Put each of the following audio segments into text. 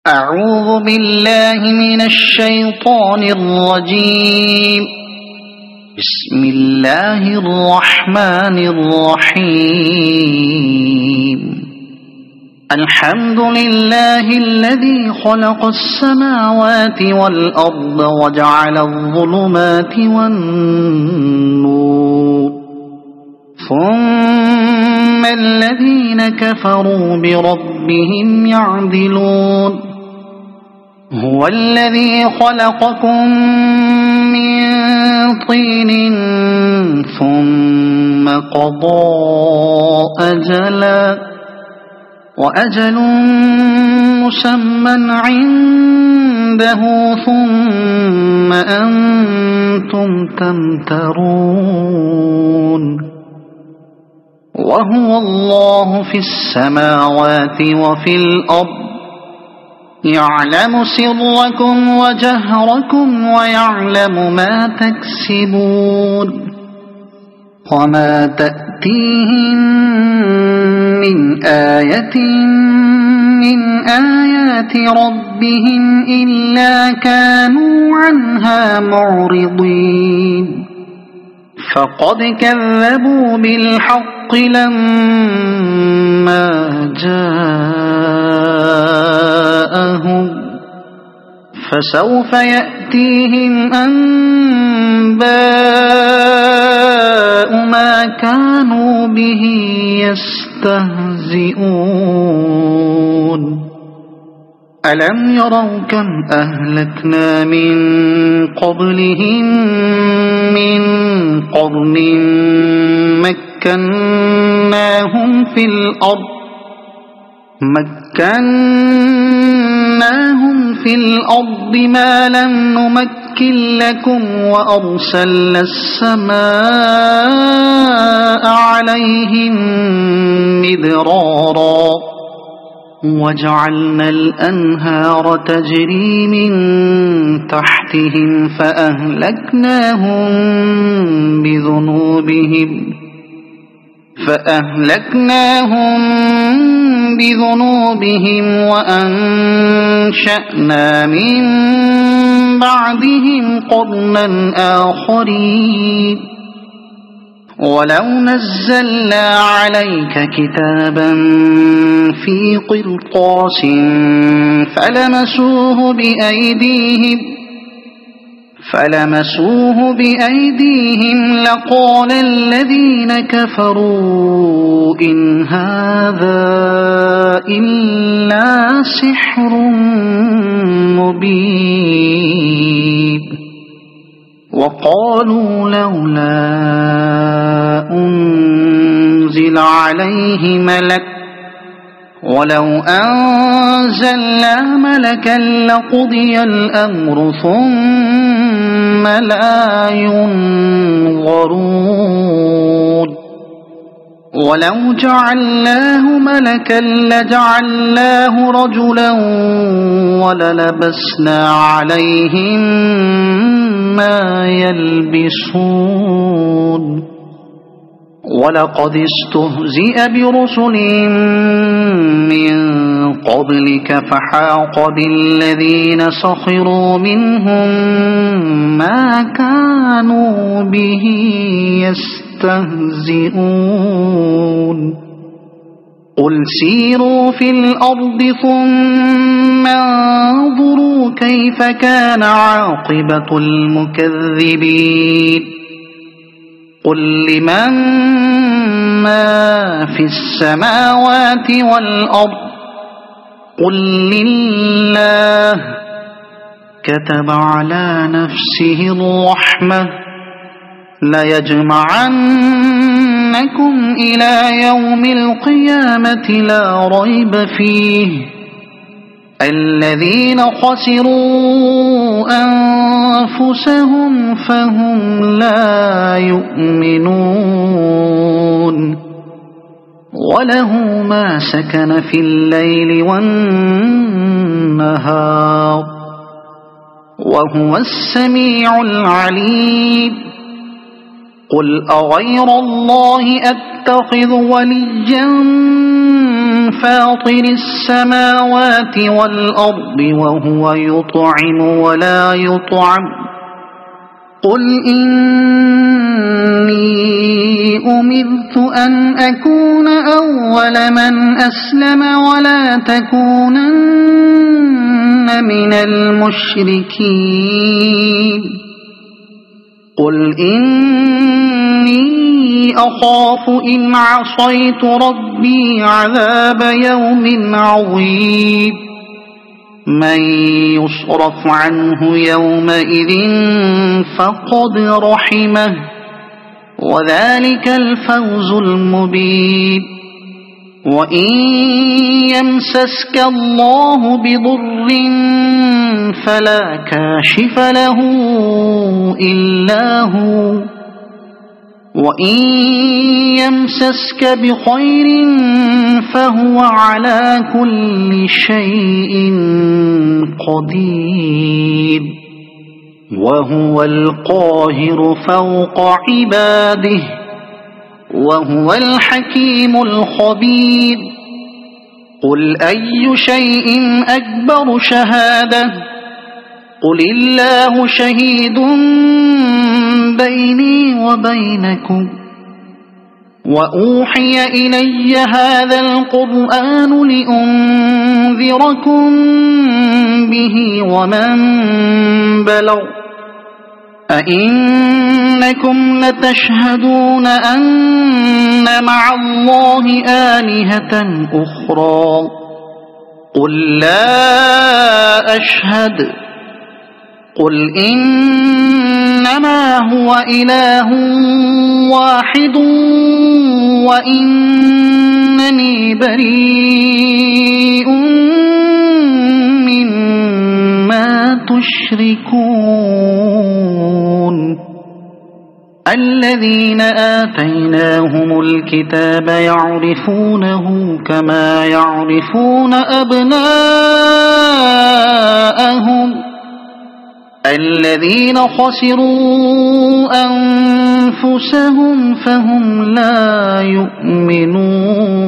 أعوذ بالله من الشيطان الرجيم. بسم الله الرحمن الرحيم. الحمد لله الذي خلق السماوات والأرض وجعل الظلمات والنور، ثم الذين كفروا بربهم يعدلون. هو الذي خلقكم من طين ثم قضى أجلا، وأجل مسمى عنده، ثم أنتم تمترون. وهو الله في السماوات وفي الأرض، يعلم سركم وجهركم ويعلم ما تكسبون. وما تأتيهم من آية من آيات ربهم إلا كانوا عنها معرضين. فقد كذبوا بالحق لما جاءهم، فسوف يأتيهم أنباء ما كانوا به يستهزئون. ألم يروا كم أهلكنا من قبلهم من قرن مكناهم في الأرض ما لم نمكن لكم، وأرسلنا السماء عليهم مدرارا، وجعلنا الأنهار تجري من تحتهم فأهلكناهم بذنوبهم وأنشأنا من بعدهم قرنا آخرين. ولو نزلنا عليك كتابا في قرطاس فلمسوه بأيديهم لقال الذين كفروا إن هذا إلا سحر مبين. وقالوا لولا أنزل عليه ملك، ولو أنزلنا ملكا لقضي الأمر ثم لا ينظرون. ولو جعلناه ملكا لجعلناه رجلا وللبسنا عليهم ما يلبسون. ولقد استهزئ برسل من قبلك فحاق بالذين سخروا منهم ما كانوا به يستهزئون. قل سيروا في الأرض ثم انظروا كيف كان عاقبة المكذبين. قل لمن ما في السماوات والأرض، قل لله. كتب على نفسه الرحمة ليجمعنكم إلى يوم القيامة لا ريب فيه، الذين خسروا أنفسهم فهم لا يؤمنون. وله ما سكن في الليل والنهار، وهو السميع العليم. قل أغير الله أتخذ وليا فاطر السماوات والأرض وهو يطعم ولا يطعم قل إني أمرت أن أكون أول من أسلم ولا تكونن من المشركين قل إني أخاف إن عصيت ربي عذاب يوم عظيم من يصرف عنه يومئذ فقد رحمه وذلك الفوز المبين وإن يمسسك الله بضر فلا كاشف له إلا هو وإن يمسسك بخير فهو على كل شيء قدير وهو القاهر فوق عباده وهو الحكيم الخبير قل أي شيء أكبر شهادة قل الله شهيد بيني وبينكم وأوحي إلي هذا القرآن لأنذركم به ومن بلغ أئنكم لتشهدون أن مع الله آلهة أخرى قل لا أشهد قل إنما هو إله واحد وإنني بريء مما تشركون الذين آتيناهم الكتاب يعرفونه كما يعرفون أبناءهم الذين خسروا أنفسهم فهم لا يؤمنون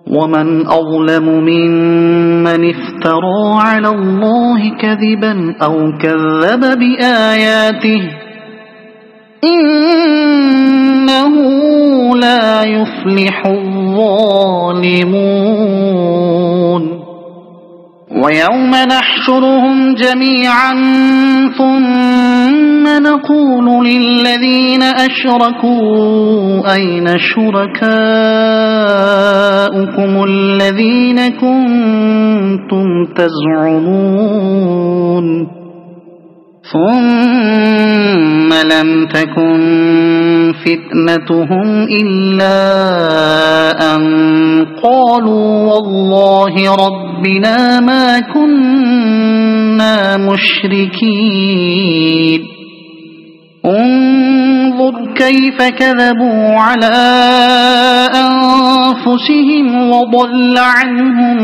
ومن أظلم ممن افترى على الله كذبا أو كذب بآياته إنه لا يفلح الظالمون ويوم نحشرهم جميعا ثم نقول للذين أشركوا أين شركاؤكم الذين كنتم تزعمون ثم لم تكن فتنتهم إلا أن قالوا والله ربنا ما كنا مشركين انظر كيف كذبوا على أنفسهم وضل عنهم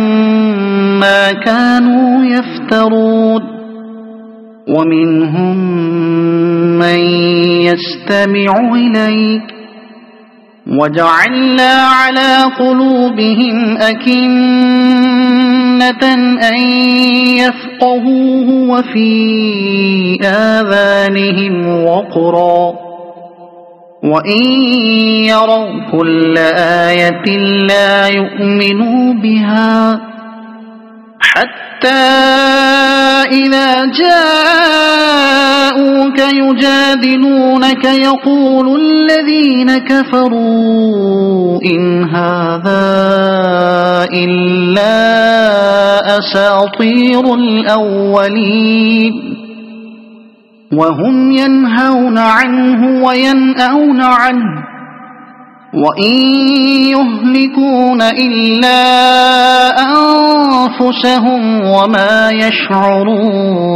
ما كانوا يفترون ومنهم من يستمع إليك وجعلنا على قلوبهم أكنة أن يفقهوه وفي آذانهم وقرا وإن يروا كل آية لا يؤمنوا بها حتى إذا جاءوك يجادلونك يقول الذين كفروا إن هذا إلا أساطير الأولين وهم ينهون عنه وينأون عنه وإن يهلكون إلا أنفسهم وما يشعرون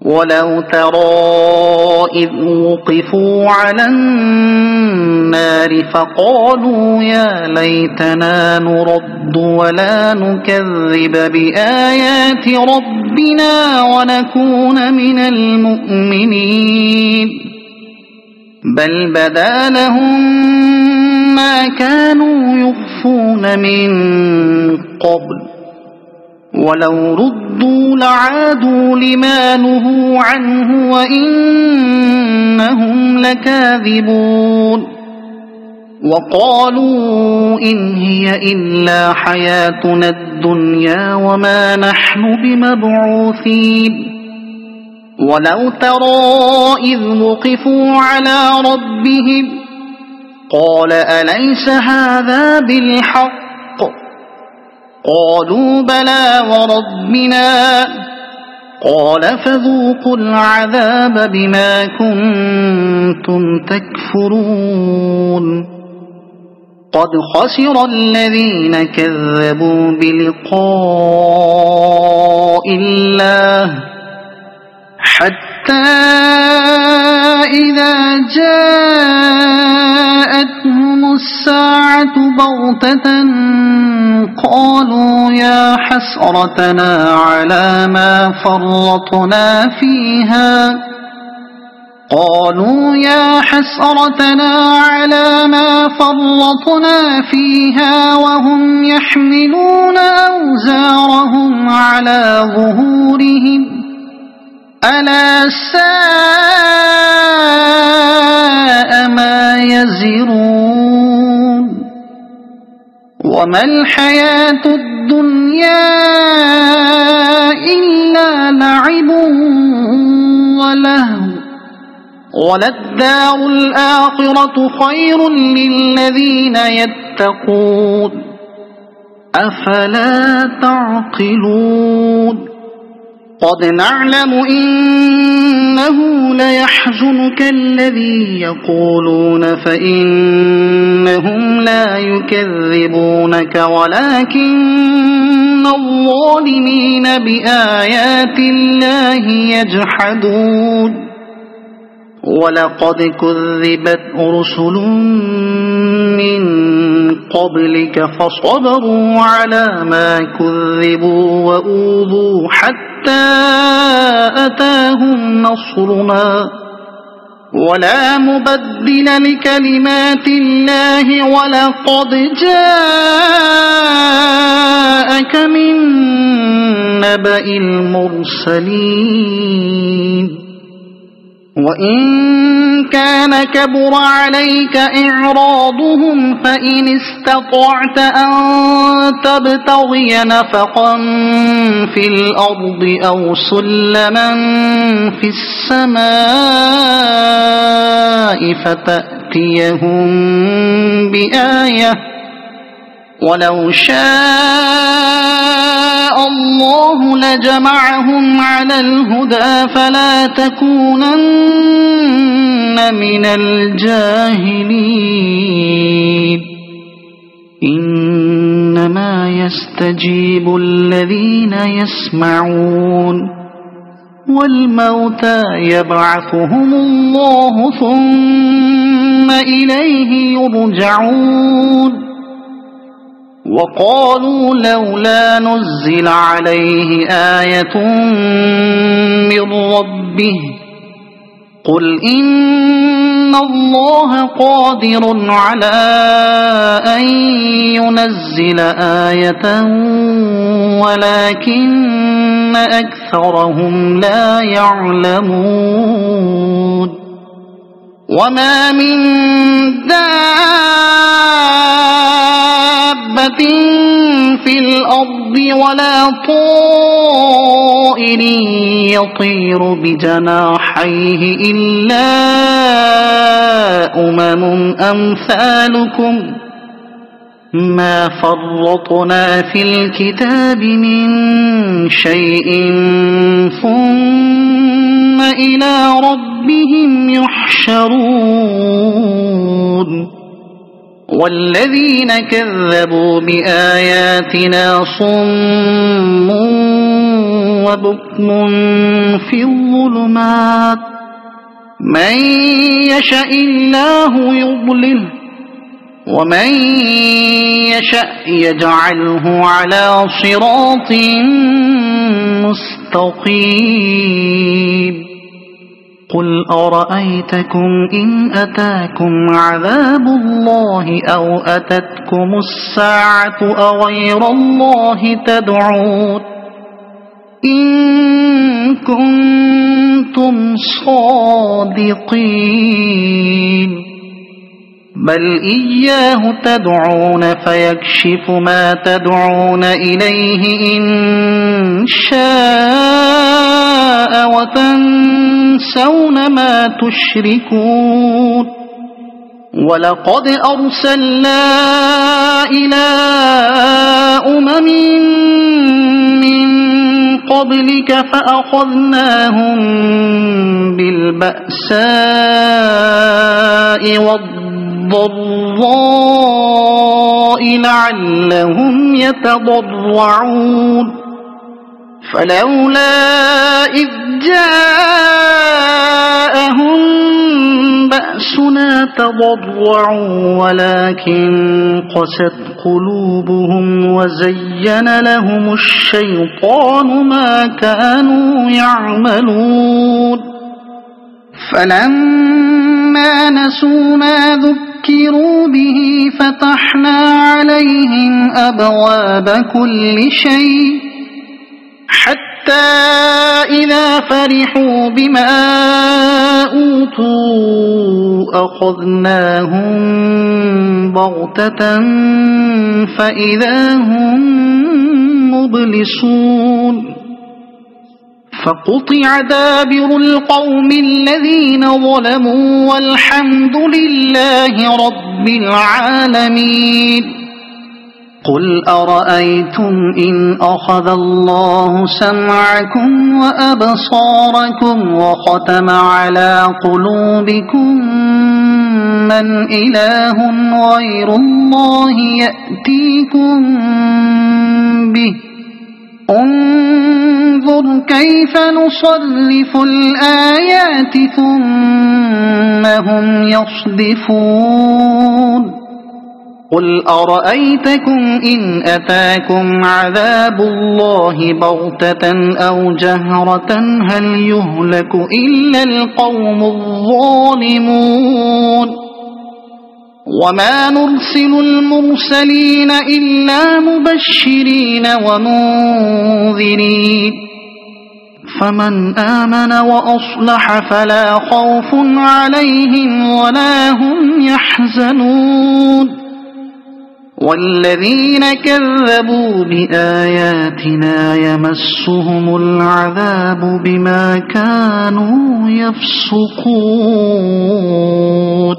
ولو ترى إذ وقفوا على النار فقالوا يا ليتنا نرد ولا نكذب بآيات ربنا ونكون من المؤمنين بل بدا لهم ما كانوا يخفون من قبل ولو ردوا لعادوا لما نهوا عنه وإنهم لكاذبون وقالوا إن هي إلا حياتنا الدنيا وما نحن بمبعوثين ولو ترى إذ وقفوا على ربهم قال أليس هذا بالحق قالوا بلى وربنا قال فذوقوا العذاب بما كنتم تكفرون قد خسر الذين كذبوا بلقاء الله حتى إذا جاءتهم الساعة بغتة قالوا يا حسرتنا على ما فرطنا فيها وهم يحملون أوزارهم على ظهورهم ألا ساء ما يزرون وما الحياة الدنيا إلا لعب ولهو وللدار الآخرة خير للذين يتقون أفلا تعقلون قد نعلم إنه ليحزنك الذي يقولون فإنهم لا يكذبونك ولكن الظالمين بآيات الله يجحدون ولقد كذبت رسل من قبلك فصبروا على ما كذبوا وأوذوا حتى أتاهم نصرنا ولا مبدل لكلمات الله ولقد جاءك من نبأ المرسلين وإن كان كبر عليك إعراضهم فإن استطعت أن تبتغي نفقا في الأرض أو سلما في السماء فتأتيهم بآية ولو شاء الله لجمعهم على الهدى فلا تكونن من الجاهلين إنما يستجيب الذين يسمعون والموتى يبعثهم الله ثم إليه يرجعون وقالوا لولا نزل عليه آية من ربه قل إن الله قادر على أن ينزل آية ولكن أكثرهم لا يعلمون وما من دابة في الأرض ولا طائر يطير بجناحيه إلا أمثالكم ما فرطنا في الكتاب من شيء ثم إلى ربهم يحشرون والذين كذبوا بآياتنا صم وبكم في الظلمات من يشاء الله يضلله ومن يشاء يجعله على صراط مستقيم قل أرأيتكم إن أتاكم عذاب الله أو أتتكم الساعة أغير الله تدعون إن كنتم صادقين بل إياه تدعون فيكشف ما تدعون إليه إن شاء وتنسون ما تشركون ولقد أرسلنا إلى أمم من قبلك فأخذناهم بالبأساء والضراء لعلهم يتضرعون فلولا إذ جاءهم بأسنا تضرعوا ولكن قست قلوبهم وزين لهم الشيطان ما كانوا يعملون فلما نسوا ما ذكروا به فتحنا عليهم أبواب كل شيء حتى إذا فرحوا بما أوتوا أخذناهم بغتة فإذا هم مبلسون فقطع دابر القوم الذين ظلموا والحمد لله رب العالمين قل أرأيتم إن أخذ الله سمعكم وأبصاركم وختم على قلوبكم من إله غير الله يأتيكم به انظر كيف نصرف الآيات ثم هم يصدفون قل أرأيتكم إن أتاكم عذاب الله بغتة أو جهرة هل يهلك إلا القوم الظالمون وما نرسل المرسلين إلا مبشرين ومنذرين فمن آمن وأصلح فلا خوف عليهم ولا هم يحزنون والذين كذبوا بآياتنا يمسهم العذاب بما كانوا يفسقون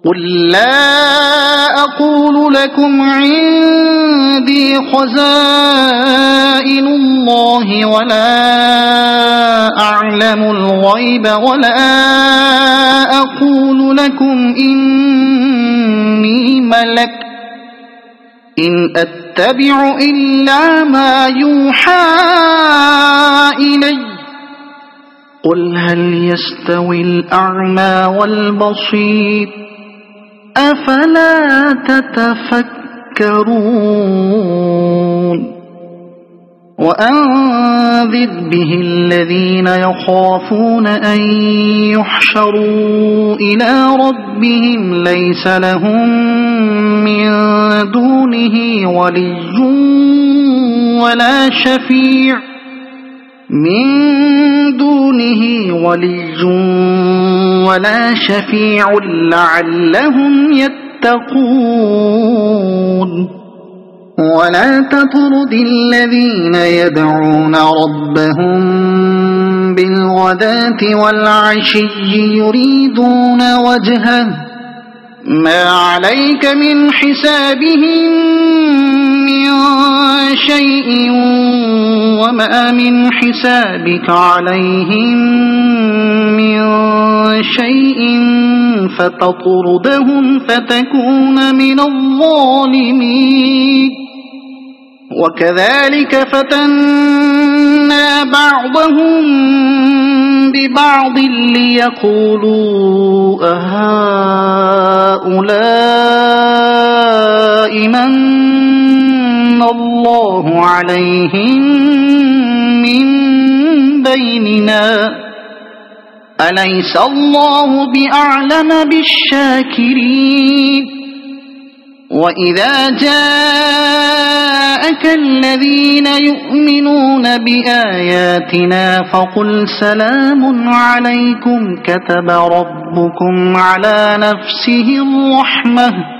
قل لا أقول لكم عندي خزائن الله ولا أعلم الغيب ولا أقول لكم إني ملك إن أتبع إلا ما يوحى إلي قل هل يستوي الأعمى والبصير أفلا تتفكرون وأنذر به الذين يخافون أن يحشروا إلى ربهم ليس لهم من دونه ولي ولا شفيع لعلهم يتقون ولا تطرد الذين يدعون ربهم بالغداة والعشي يريدون وجهه ما عليك من حسابهم من شيء وما من حسابك عليهم من شيء فتطردهم فتكون من الظالمين وكذلك فتنا بعضهم ببعض ليقولوا أهؤلاء من الله عليهم من بيننا أليس الله بأعلم بالشاكرين وإذا جاءك الذين يؤمنون بآياتنا فقل سلام عليكم كتب ربكم على نفسه الرحمة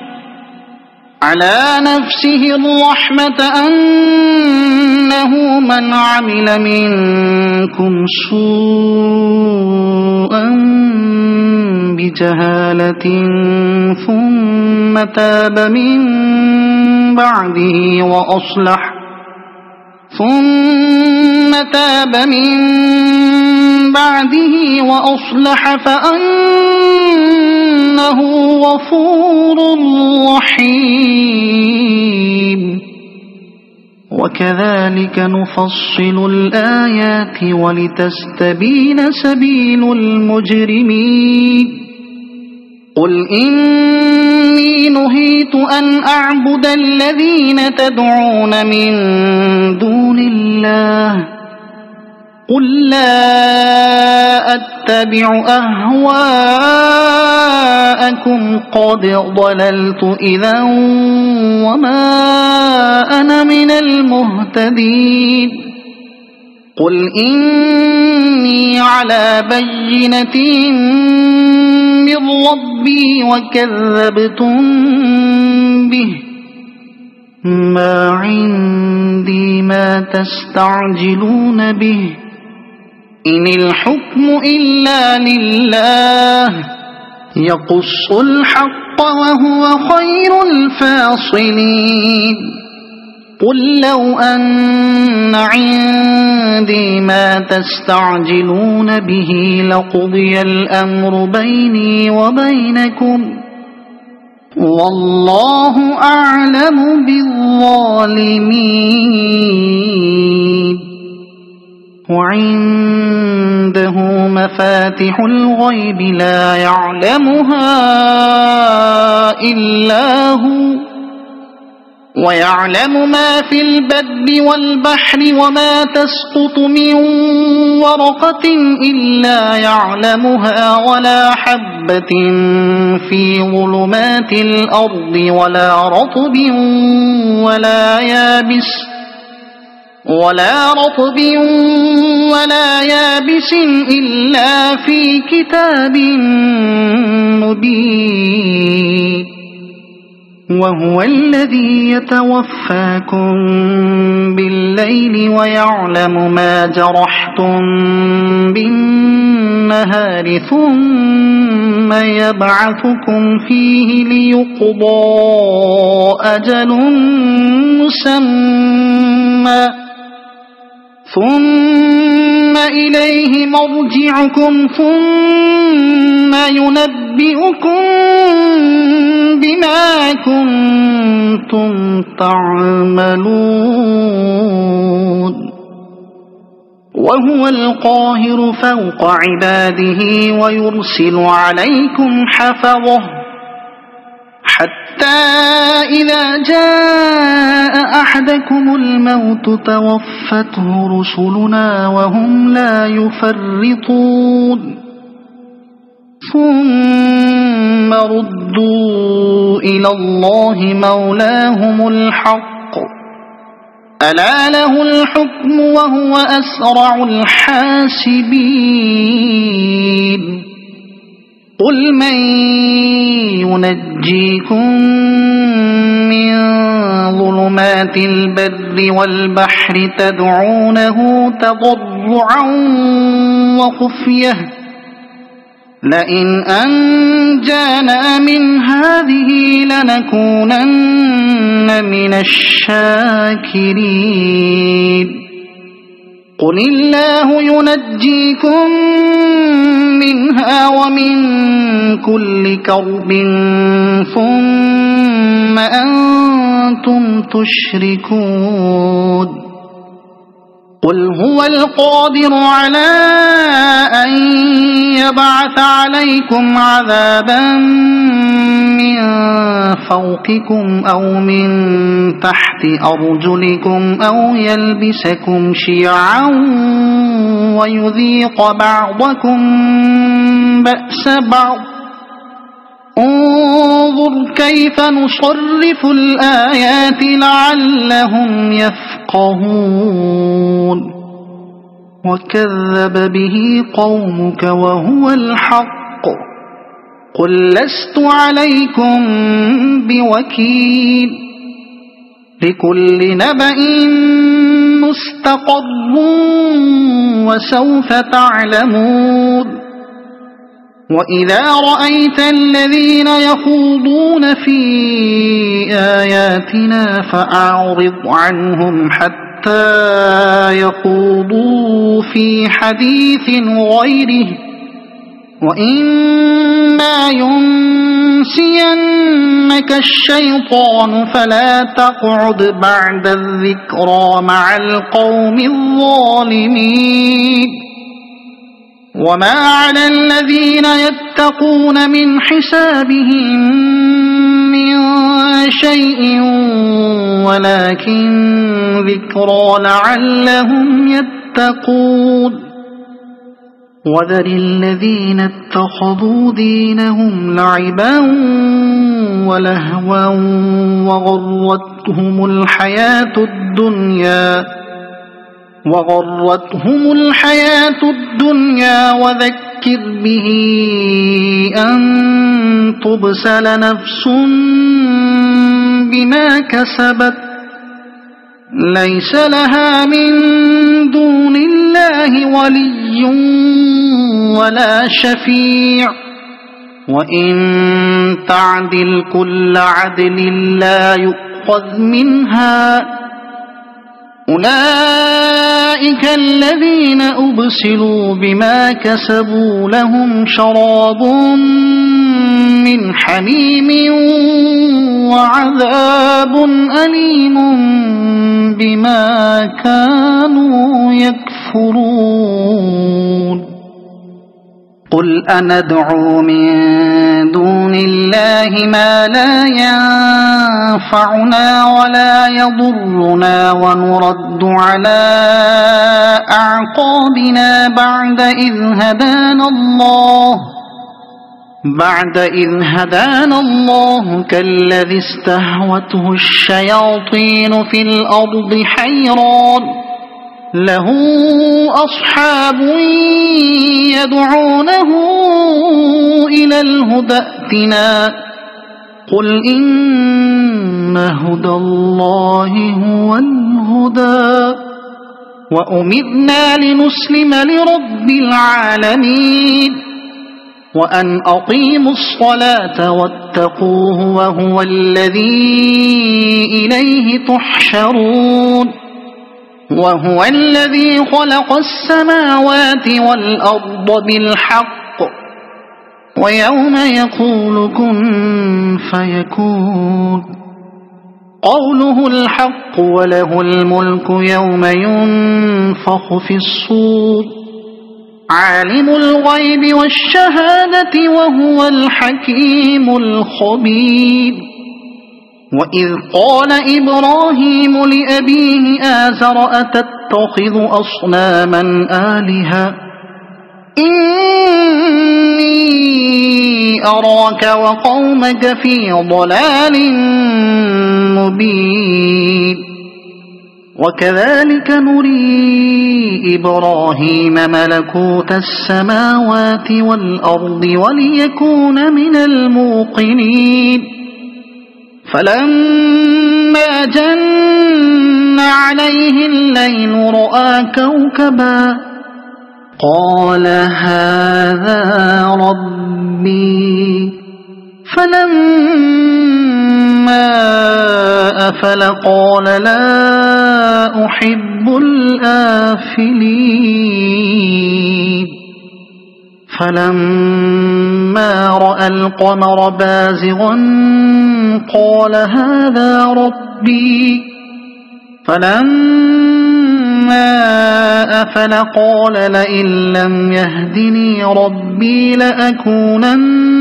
أنه من عمل منكم سوءا بجهالة ثم تاب من بعده وأصلح فأنه غفور رحيم وكذلك نفصل الآيات ولتستبين سبيل المجرمين قل إني نهيت أن أعبد الذين تدعون من دون الله قل لا أتبع أهواءكم قد ضللت إذا وما أنا من المهتدين قل إني على بينة من ربي وكذبتم به ما عندي ما تستعجلون به إن الحكم إلا لله يقص الحق وهو خير الفاصلين قل لو أن عندي ما تستعجلون به لقضي الأمر بيني وبينكم والله أعلم بالظالمين وعنده مفاتح الغيب لا يعلمها إلا هو ويعلم ما في البر والبحر وما تسقط من ورقة إلا يعلمها ولا حبة في ظلمات الأرض ولا رطب ولا يابس إلا في كتاب مبين وهو الذي يتوفاكم بالليل ويعلم ما جرحتم بالنهار ثم يبعثكم فيه ليقضى أجل مسمى ثم إليه مرجعكم ثم ينبئكم بما كنتم تعملون وهو القاهر فوق عباده ويرسل عليكم حفظه حتى إذا جاء أحدكم الموت توفته رسلنا وهم لا يفرطون ثم ردوا إلى الله مولاهم الحق ألا له الحكم وهو أسرع الحاسبين قل من ينجيكم من ظلمات البر والبحر تدعونه تضرعا وخفية لئن أنجانا من هذه لنكونن من الشاكرين قل الله ينجيكم منها ومن كل كرب ثم أنتم تشركون قل هو القادر على أن يبعث عليكم عذابا من فوقكم أو من تحت أرجلكم أو يلبسكم شيعا ويذيق بعضكم بأس بعض انظر كيف نصرف الآيات لعلهم يفقهون وكذب به قومك وهو الحق قل لست عليكم بوكيل لكل نبأ مستقر وسوف تعلمون وإذا رأيت الذين يخوضون في آياتنا فأعرض عنهم حتى يخوضوا في حديث غيره وإما ينسينك الشيطان فلا تقعد بعد الذكرى مع القوم الظالمين وما على الذين يتقون من حسابهم من شيء ولكن ذكرى لعلهم يتقون وذر الذين اتخذوا دينهم لعبا ولهوا وغرتهم الحياة الدنيا وذكر به أن تبسل نفس بما كسبت ليس لها من دون الله ولي ولا شفيع وإن تعدل كل عدل لا يؤخذ منها أولئك الذين أبسلوا بما كسبوا لهم شراب من حميم وعذاب أليم بما كانوا يكفرون قل أندعو من دون الله ما لا ينفعنا ولا يضرنا ونرد على أعقابنا بعد إذ هدانا الله كالذي استهوته الشياطين في الأرض حيران له أصحاب يدعونه إلى الهدى ائتنا قل إن هدى الله هو الهدى وأمرنا لنسلم لرب العالمين وأن أقيموا الصلاة واتقوه وهو الذي إليه تحشرون وهو الذي خلق السماوات والأرض بالحق ويوم يقول كن فيكون قوله الحق وله الملك يوم ينفخ في الصور عالم الغيب والشهادة وهو الحكيم الخبير وإذ قال إبراهيم لأبيه آزر أتتخذ أصناما آلهة إني أراك وقومك في ضلال مبين وكذلك نري إبراهيم ملكوت السماوات والأرض وليكون من الموقنين فلما جن عليه الليل رأى كوكبا قال هذا ربي فلما أفل قال لا أحب الآفلين فلما رأى القمر بازغا قال هذا ربي فلما أفل قال لئن لم يهدني ربي لأكونن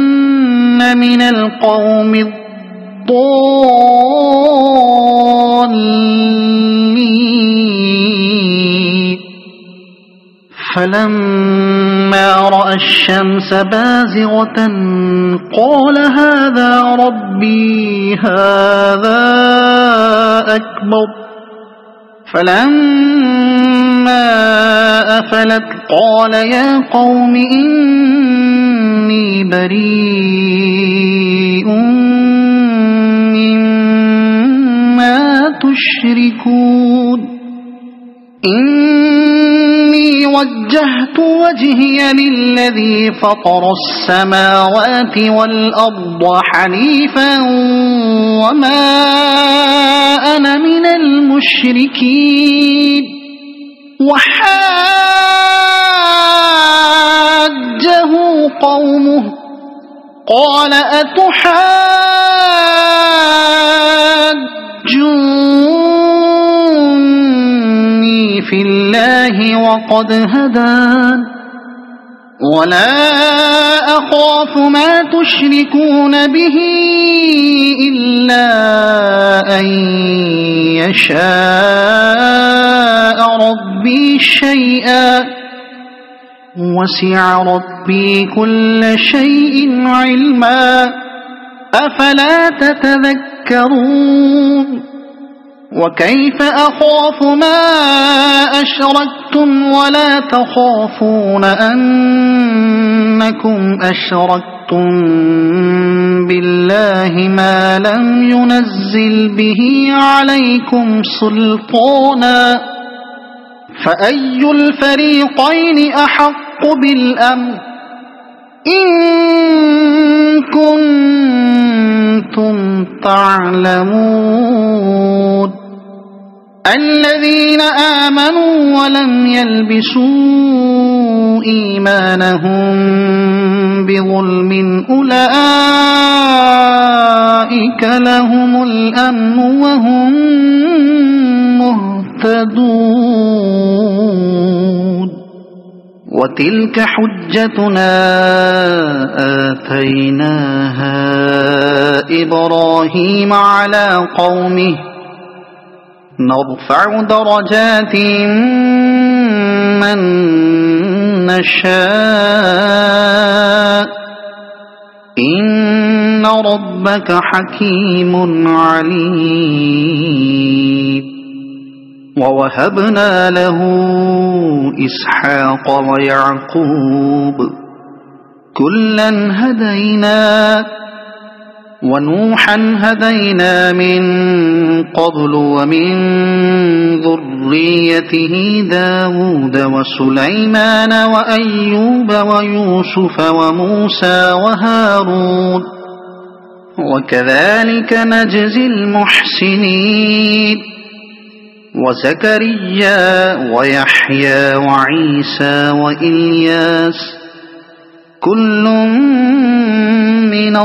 من القوم الضالين فلما رأى الشمس بازغة قال هذا ربي هذا أكبر فلما أفلت قال يا قوم إني بريء مما تشركون إني وجهت وجهي للذي فطر السماوات والأرض حنيفا وما أنا من المشركين وحاجه قومه قال أتحاجوني في الله وقد هدان ولا أخاف ما تشركون به إلا أن يشاء ربي شيئا وسع ربي كل شيء علما أفلا تتذكرون وكيف أخاف ما أشركتم ولا تخافون أنكم أشركتم بالله ما لم ينزل به عليكم سلطانا فأي الفريقين أحق بالأمن إن كنتم تعلمون الذين آمنوا ولم يلبسوا إيمانهم بظلم أولئك لهم الأمن وهم مهتدون وتلك حجتنا آتيناها إبراهيم على قومه نرفع درجات من نشاء إن ربك حكيم عليم ووهبنا له إسحاق ويعقوب كلا هدينا ونوحا هدينا من قبل ومن ذريته داود وسليمان وأيوب ويوسف وموسى وهارون وكذلك نجزي المحسنين وزكريا ويحيى وعيسى وإلياس كل من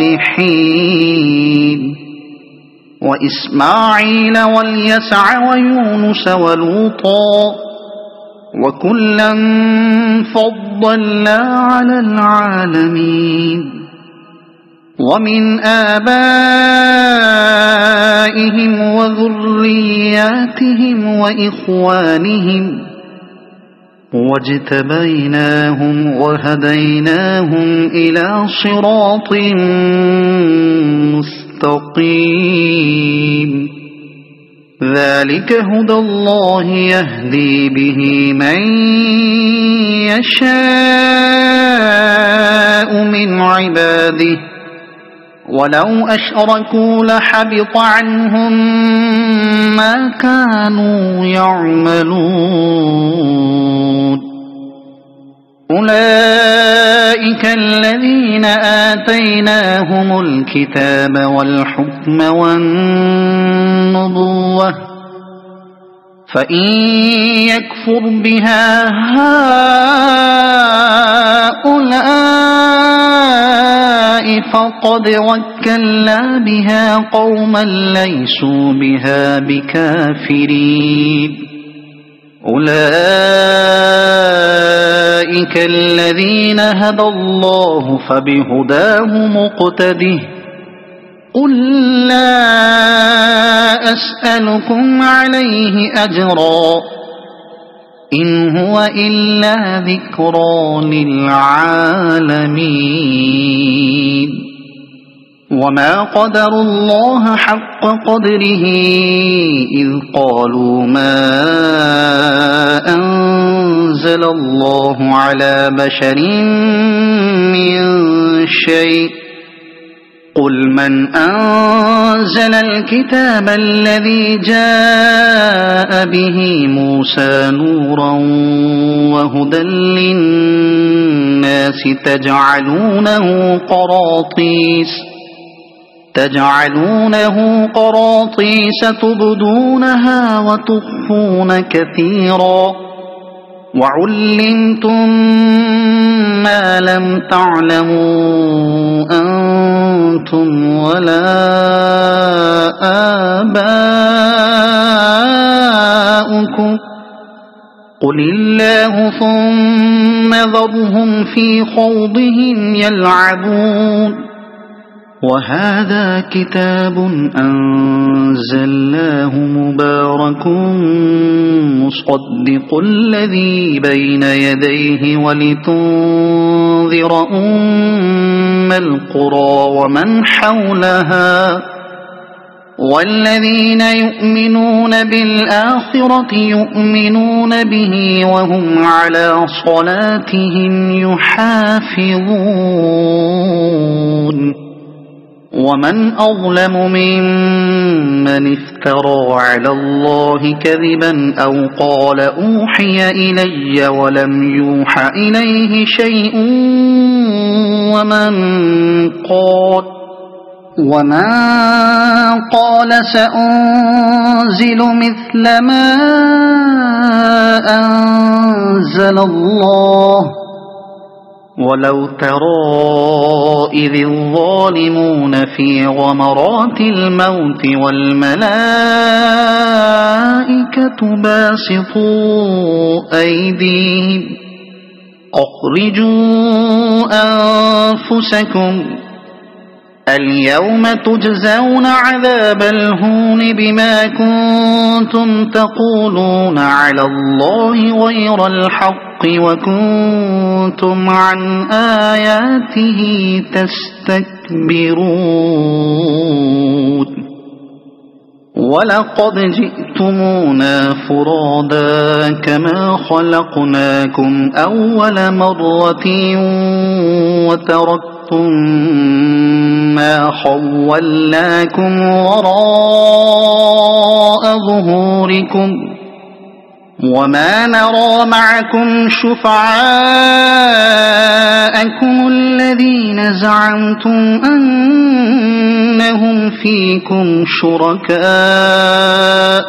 الصالحين وإسماعيل واليسع ويونس ولوطا وكلا فضلنا على العالمين ومن آبائهم وذرياتهم وإخوانهم واجتبيناهم وهديناهم إلى صراط مستقيم ذلك هدى الله يهدي به من يشاء من عباده ولو أشركوا لحبط عنهم ما كانوا يعملون أولئك الذين آتيناهم الكتاب والحكم والنبوة فإن يكفر بها هؤلاء فقد وكلنا بها قوما ليسوا بها بكافرين أولئك الذين هدى الله فبهداه مقتده قل لا أسألكم عليه أجرا إن هو إلا ذكرى للعالمين وما قدروا الله حق قدره إذ قالوا ما أنزل الله على بشر من شيء قل من أنزل الكتاب الذي جاء به موسى نورا وهدى للناس تجعلونه قراطيس تبدونها وتخفون كثيرا وعلمتم ما لم تعلموا أنتم ولا آباؤكم قل الله ثم ذرهم في خوضهم يلعبون وهذا كتاب أنزلناه مبارك مصدق الذي بين يديه ولتنذر أم القرى ومن حولها والذين يؤمنون بالآخرة يؤمنون به وهم على صلاتهم يحافظون ومن أظلم ممن افترى على الله كذبا أو قال أوحي إلي ولم يوح إليه شيء ومن قال سأنزل مثل ما أنزل الله ولو ترى إذ الظالمون في غمرات الموت والملائكة باسطوا أيديهم أخرجوا أنفسكم اليوم تجزون عذاب الهون بما كنتم تقولون على الله غير الحق وكنتم عن آياته تستكبرون ولقد جئتمونا فرادا كما خلقناكم أول مرة وتركتم ما خولناكم وراء ظهوركم وما نرى معكم شفعاءكم الذين زعمتم أنهم فيكم شركاء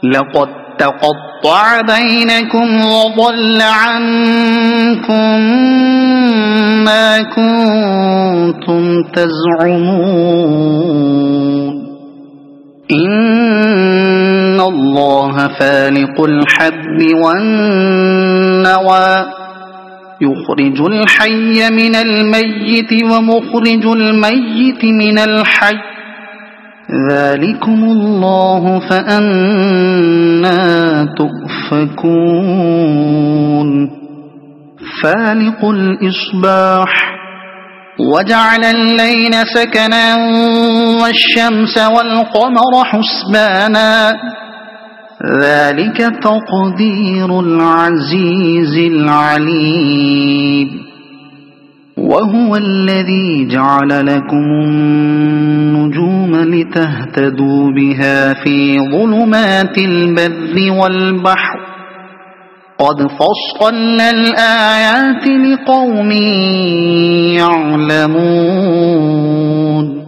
لقد تقطع بينكم وضل عنكم ما كنتم تزعمون إن الله فالق الحب والنوى يخرج الحي من الميت ومخرج الميت من الحي ذلكم الله فأنى تؤفكون فالق الإصباح وجعل الليل سكنا والشمس والقمر حسبانا ذلك تقدير العزيز العليم وهو الذي جعل لكم النجوم لتهتدوا بها في ظلمات البر والبحر قد فصلنا الآيات لقوم يعلمون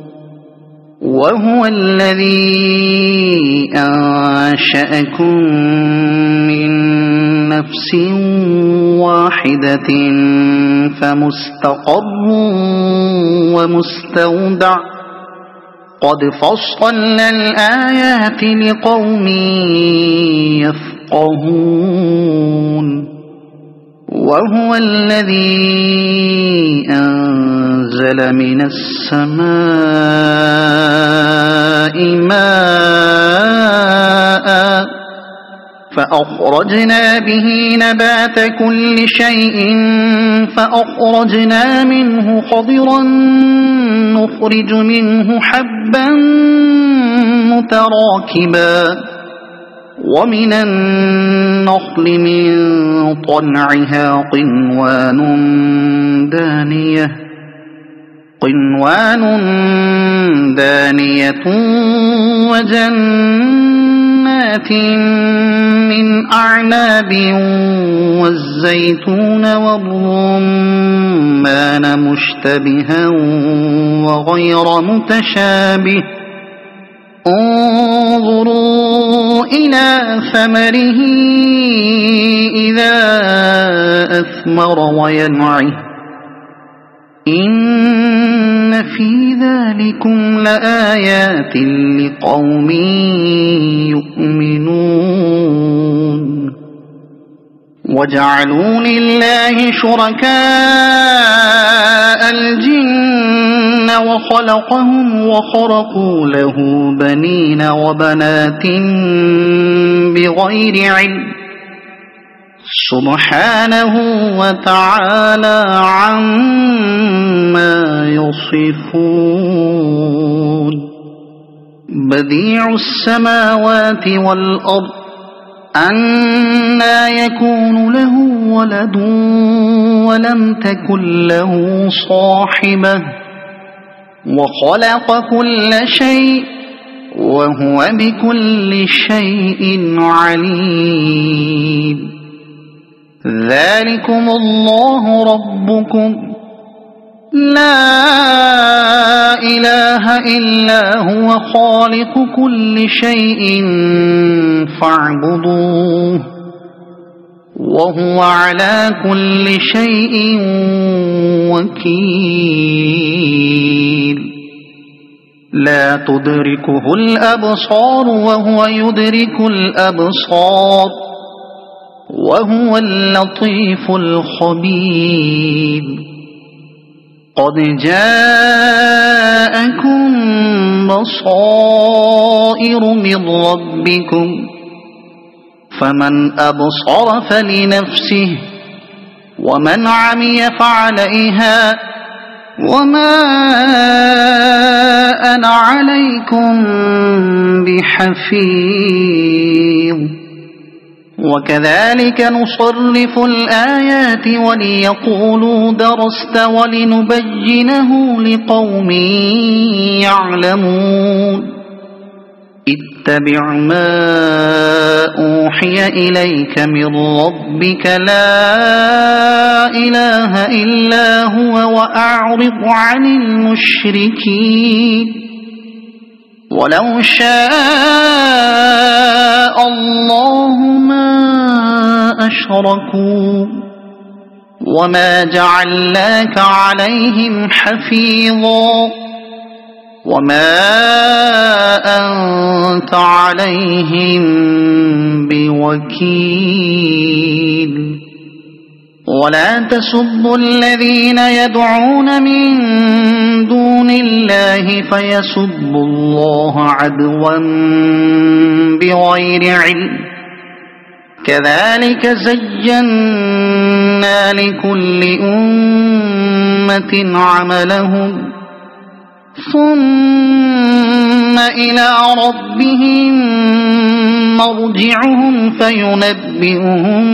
وهو الذي أنشأكم من نفس واحدة فمستقر ومستودع قد فصلنا الآيات لقوم يفقهون وهو الذي أنزل من السماء ماء فأخرجنا به نبات كل شيء فأخرجنا منه خضرا نخرج منه حبا متراكبا ومن النخل من طلعها قنوان دانية وجنات من أعناب والزيتون والرمان مشتبها وغير متشابه انظروا إلى ثمره إذا أثمر وينعه إن في ذلكم لآيات لقوم يؤمنون وجعلوا لله شركاء الجن وخلقهم وخرقوا له بنين وبنات بغير علم سبحانه وتعالى عما يصفون بديع السماوات والأرض أنى يكون له ولد ولم تكن له صاحبة وخلق كل شيء وهو بكل شيء عليم ذلكم الله ربكم لا إله إلا هو خالق كل شيء فاعبدوه وهو على كل شيء وكيل لا تدركه الأبصار وهو يدرك الأبصار وهو اللطيف الخبير قد جاءكم بصائر من ربكم فمن أبصر فلنفسه ومن عمي فعليها وما أنا عليكم بحفيظ وكذلك نصرف الآيات وليقولوا درست ولنبينه لقوم يعلمون اتبع ما أوحي إليك من ربك لا إله إلا هو وأعرض عن المشركين ولو شاء الله ما أشركوا وما جعلناك عليهم حفيظا وما أنت عليهم بوكيل ولا تسبوا الذين يدعون من دون الله فيسبوا الله عدوا بغير علم كذلك زينا لكل أمة عملهم ثم إلى ربهم مرجعهم فينبئهم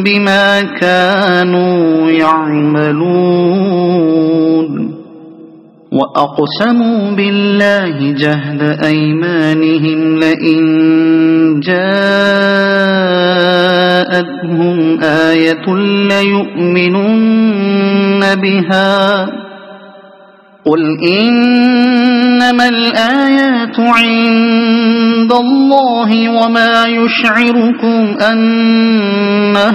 بما كانوا يعملون وأقسموا بالله جهد أيمانهم لئن جاءتهم آية ليؤمنن بها قل إنما الآيات عند الله وما يشعركم أنها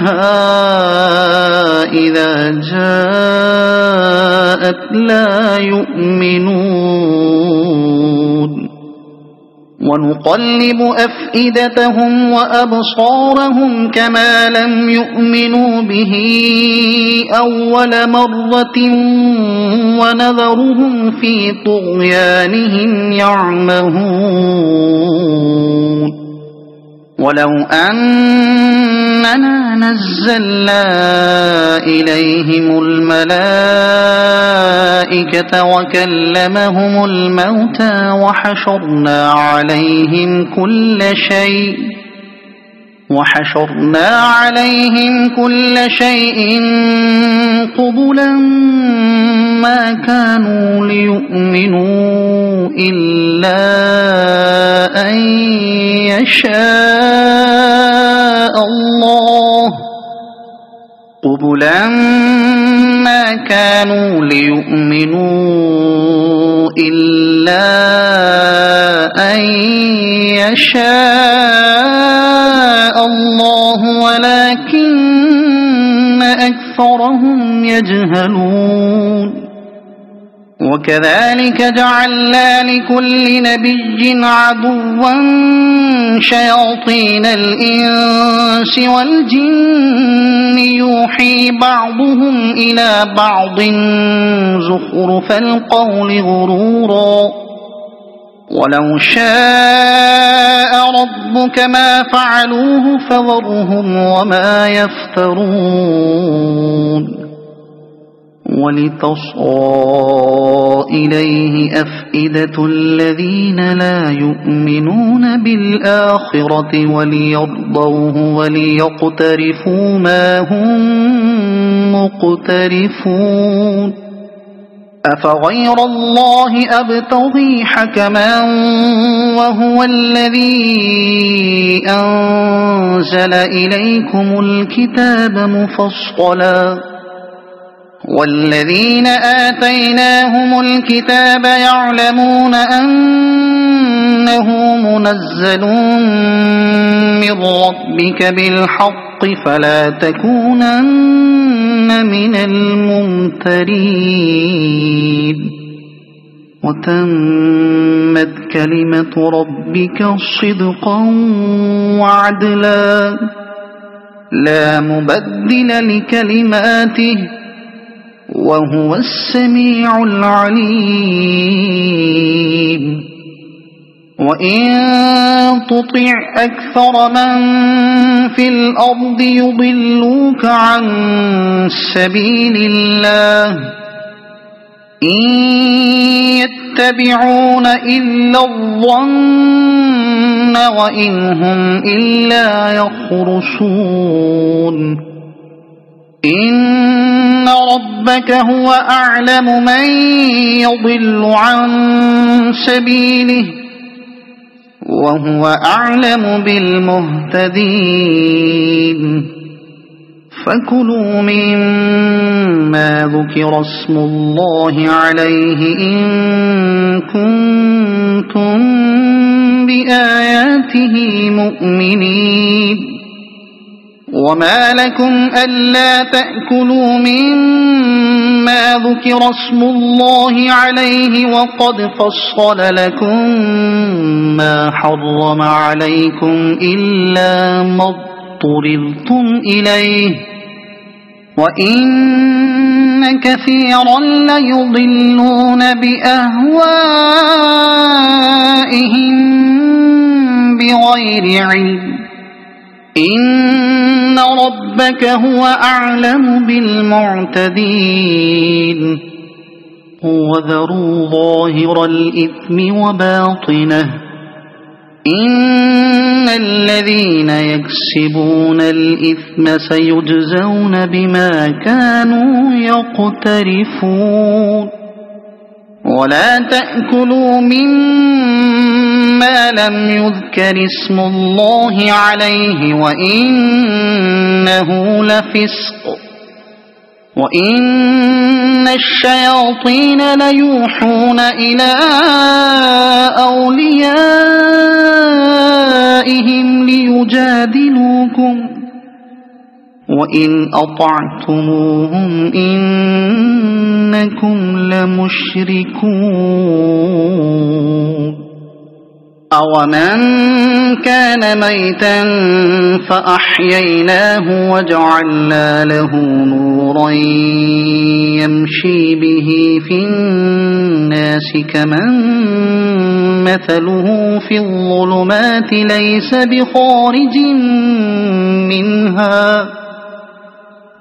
إذا جاءت لا يؤمنون ونقلب أفئدتهم وأبصارهم كما لم يؤمنوا به أول مرة ونذرهم في طغيانهم يعمهون ولو أننا نزلنا إليهم الملائكة وكلمهم الموتى وحشرنا عليهم كل شيء قبلا ما كانوا ليؤمنوا إلا أن يشاء الله ولكن أكثرهم يجهلون وكذلك جعلنا لكل نبي عدوا شياطين الإنس والجن يوحي بعضهم إلى بعض زخرف القول غرورا ولو شاء ربك ما فعلوه فذرهم وما يفترون ولتصغى إليه أفئدة الذين لا يؤمنون بالآخرة وليرضوه وليقترفوا ما هم مقترفون أفغير الله أبتغي حكما وهو الذي أنزل إليكم الكتاب مفصلا والذين آتيناهم الكتاب يعلمون أنه منزل من ربك بالحق فلا تكونن من الممترين وتمت كلمة ربك صدقا وعدلا لا مبدل لكلماته وهو السميع العليم وإن تطع أكثر من في الأرض يضلوك عن سبيل الله إن يتبعون إلا الظن وإن هم إلا يخرصون إن ربك هو أعلم من يضل عن سبيله وهو أعلم بالمهتدين فكلوا مما ذكر اسم الله عليه إن كنتم بآياته مؤمنين وما لكم ألا تأكلوا مما ذكر اسم الله عليه وقد فصل لكم ما حرم عليكم إلا ما اضطررتم إليه وإن كثيرا ليضلون بأهوائهم بغير علم إن ربك هو أعلم بالمعتدين وذروا ظاهر الإثم وباطنه إن الذين يكسبون الإثم سيجزون بما كانوا يقترفون ولا تأكلوا مما لم يذكر اسم الله عليه وإنه لفسق وإن الشياطين ليوحون إلى أوليائهم ليجادلوكم وإن أطعتموهم إنكم لمشركون أَوَمَنْ كَانَ مَيْتًا فَأَحْيَيْنَاهُ وَجَعَلْنَا لَهُ نُورًا يَمْشِي بِهِ فِي النَّاسِ كَمَنْ مَثَلُهُ فِي الظُّلُمَاتِ لَيْسَ بِخَارِجٍ مِنْهَا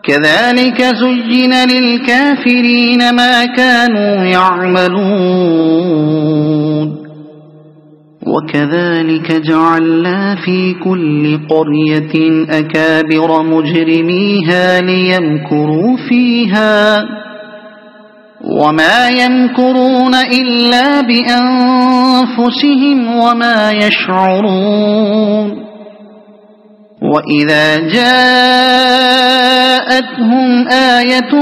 كَذَلِكَ زُيِّنَ لِلْكَافِرِينَ مَا كَانُوا يَعْمَلُونَ وَكَذَلِكَ جَعَلْنَا فِي كُلِّ قَرْيَةٍ أَكَابِرَ مُجْرِمِيهَا لِيَمْكُرُوا فِيهَا وَمَا يَمْكُرُونَ إِلَّا بِأَنفُسِهِمْ وَمَا يَشْعُرُونَ وَإِذَا جَاءَتْهُمْ آيَةٌ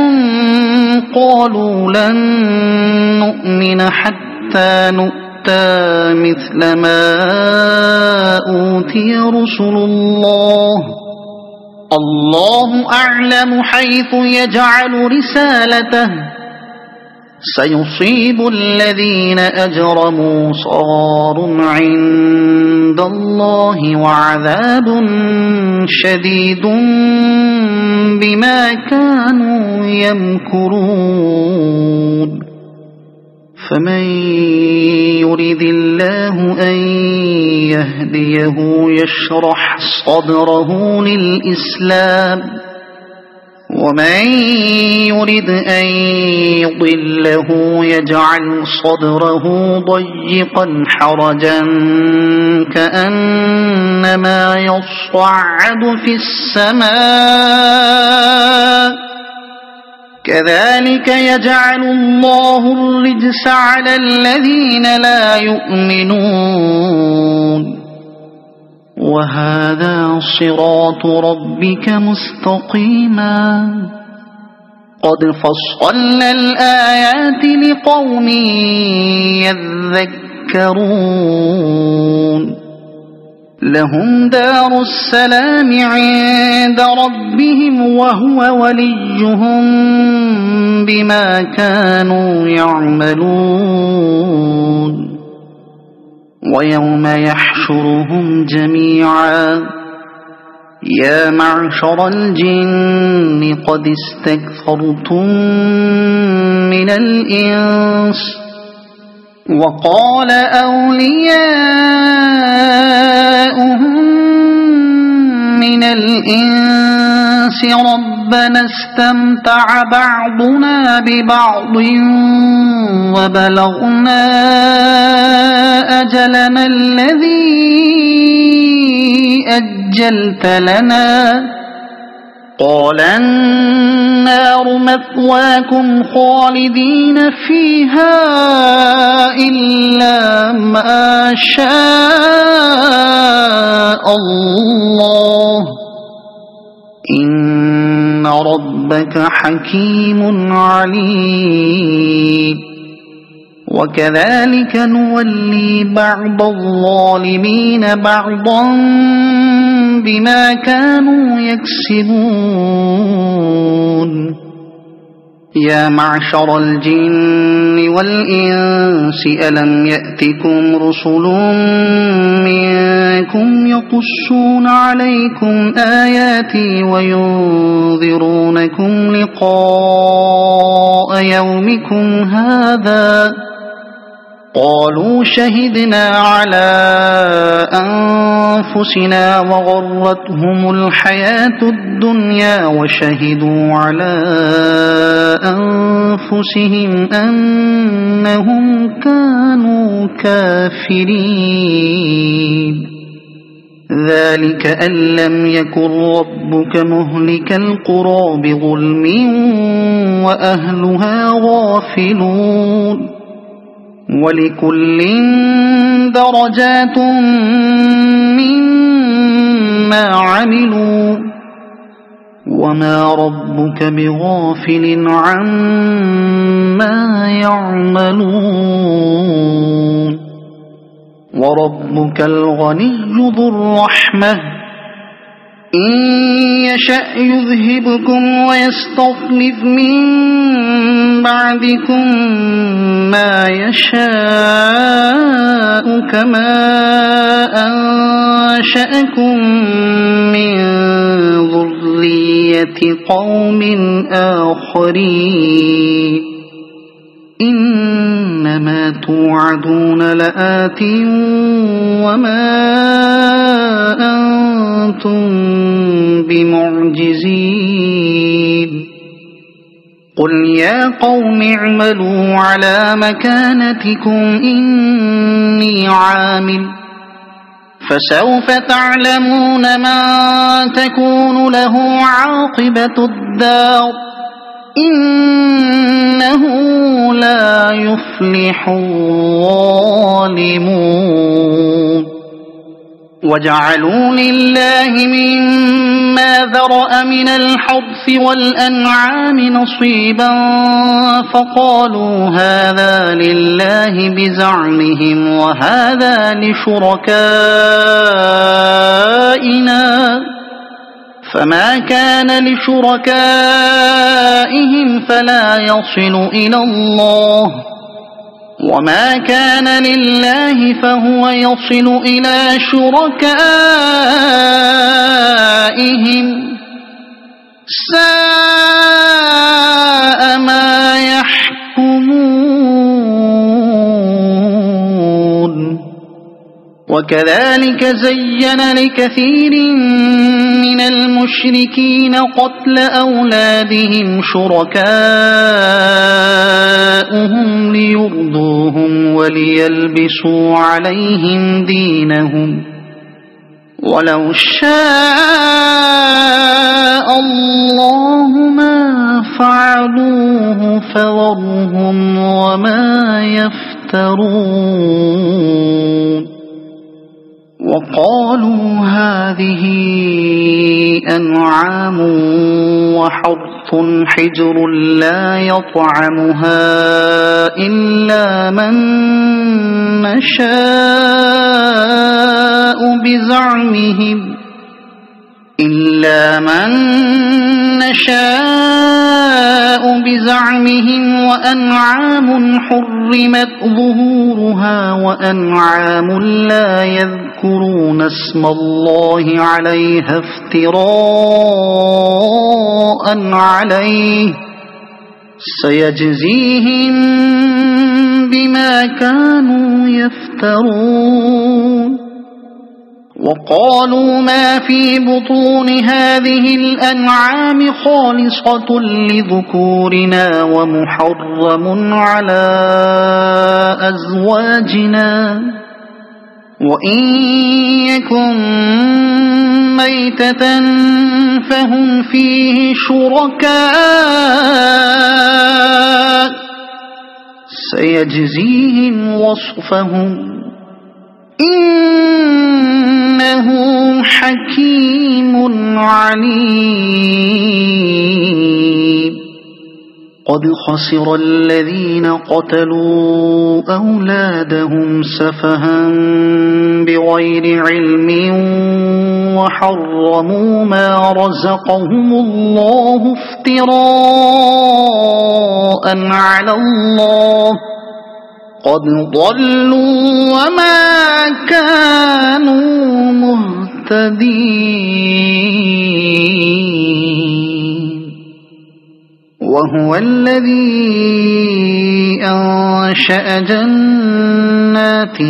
قَالُوا لَن نُّؤْمِنَ حَتَّى نُؤْتَىٰ مِثْلَ مَا أُوتِيَ رُسُلُ اللَّهِ اللَّهُ أَعْلَمُ حَيْثُ يَجْعَلُ رِسَالَتَهُ سَيُصِيبُ الَّذِينَ أَجْرَمُوا صَغَارٌ عِندَ اللَّهِ وَعَذَابٌ شَدِيدٌ بِمَا كَانُوا يَمْكُرُونَ فَمَن يُرِدِ اللَّهُ أَن يَهْدِيَهُ يَشْرَحْ صَدْرَهُ لِلْإِسْلَامِ وَمَن يُرِدْ أَن يُضِلَّهُ يَجْعَلْ صَدْرَهُ ضَيِّقًا حَرَجًا كَأَنَّمَا يَصَّعَّدُ فِي السَّمَاءِ كَذَلِكَ يَجْعَلُ اللَّهُ الرِّجْسَ عَلَى الَّذِينَ لَا يُؤْمِنُونَ وَهَذَا صِرَاطُ رَبِّكَ مُسْتَقِيمًا قَدْ فَصَّلْنَا الْآيَاتِ لِقَوْمٍ يَذَّكَّرُونَ لَهُمْ دَارُ السَّلَامِ عِندَ رَبِّهِمْ وَهُوَ وَلِيُّهُم بِمَا كَانُوا يَعْمَلُونَ وَيَوْمَ يَحْشُرُهُمْ جَمِيعًا يَا مَعْشَرَ الْجِنِّ قَدِ اسْتَكْثَرْتُم مِّنَ الْإِنسِ وَقَالَ أَوْلِيَاؤُهُم مِّنَ الْإِنسِ رَبَّنَا اسْتَمْتَعَ بَعْضُنَا بِبَعْضٍ وَبَلَغْنَا أَجَلَنَا الَّذِي أَجَّلْتَ لَنَا قَالَ النَّارُ مَثْوَاكُمْ خَالِدِينَ فِيهَا إِلَّا مَا شَاءَ اللَّهُ إِنَّ رَبَّكَ حَكِيمٌ عَلِيمٌ وَكَذَلِكَ نُوَلِّي بَعْضَ الظَّالِمِينَ بَعْضًا بِمَا كَانُوا يَكْسِبُونَ يَا مَعْشَرَ الْجِنِّ وَالْإِنسِ أَلَمْ يَأْتِكُمْ رُسُلٌ مِّنكُمْ يَقُصُّونَ عَلَيْكُمْ آيَاتِي وَيُنذِرُونَكُمْ لِقَاءَ يَوْمِكُمْ هَٰذَا قَالُوا شَهِدْنَا عَلَىٰ أَنفُسِنَا وَغَرَّتْهُمُ الْحَيَاةُ الدُّنْيَا وَشَهِدُوا عَلَىٰ أَنفُسِهِمْ أَنَّهُمْ كَانُوا كَافِرِينَ ذَلِكَ أَن لَّمْ يَكُن رَّبُّكَ مُهْلِكَ الْقُرَىٰ بِظُلْمٍ وَأَهْلُهَا غَافِلُونَ وَلِكُلٍّ دَرَجَاتٌ مِّمَّا عَمِلُوا وَمَا رَبُّكَ بِغَافِلٍ عَمَّا يَعْمَلُونَ وَرَبُّكَ الْغَنِيُّ ذُو الرَّحْمَةِ إن يشأ يذهبكم ويستخلف من بعدكم ما يشاء كما أنشأكم من ذرية قوم آخرين إنما توعدون لآت وما أنتم بمعجزين قل يا قوم اعملوا على مكانتكم إني عامل فسوف تعلمون من تكون له عاقبة الدار إنه لا يفلح الظالمون وجعلوا لله مما ذرأ من الحرث والأنعام نصيبا فقالوا هذا لله بزعمهم وهذا لشركائنا فما كان لشركائهم فلا يصل إلى الله وما كان لله فهو يصل إلى شركائهم ساء ما يحكمون وكذلك زين لكثير من المشركين قتل أولادهم شركاؤهم ليرضوهم وليلبسوا عليهم دينهم ولو شاء الله ما فعلوه فذرهم وما يفترون وقالوا هذه أنعام وحرث حجر لا يطعمها إلا من نشاء بزعمهم وأنعام حرمت ظهورها وأنعام لا يذكرون اسم الله عليها افتراء عليه سيجزيهم بما كانوا يفترون وقالوا ما في بطون هذه الأنعام خالصة لذكورنا ومحرم على أزواجنا وإن يكن ميتة فهم فيه شركاء سيجزيهم وصفهم إنه حكيم عليم قد خسر الذين قتلوا أولادهم سفها بغير علم وحرموا ما رزقهم الله افتراء على الله قد ضلوا وما كانوا مهتدين وهو الذي أنشأ جنات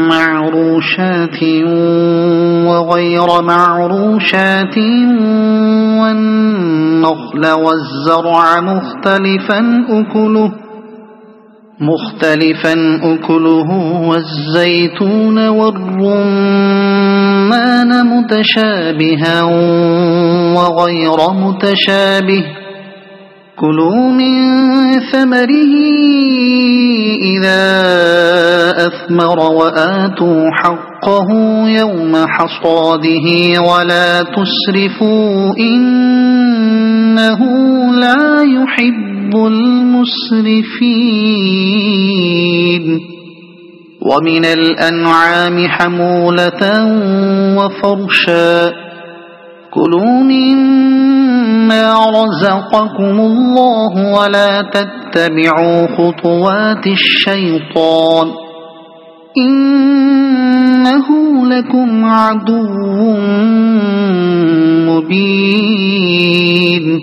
معروشات وغير معروشات والنخل والزرع مختلفا أكله والزيتون والرمان متشابها وغير متشابه كلوا من ثمره إذا أثمر وآتوا حقه يوم حصاده ولا تسرفوا إنه لا يحب المسرفين ومن الأنعام حمولة وفرشا كلوا مما رزقكم الله ولا تتبعوا خطوات الشيطان إنه لكم عدو مبين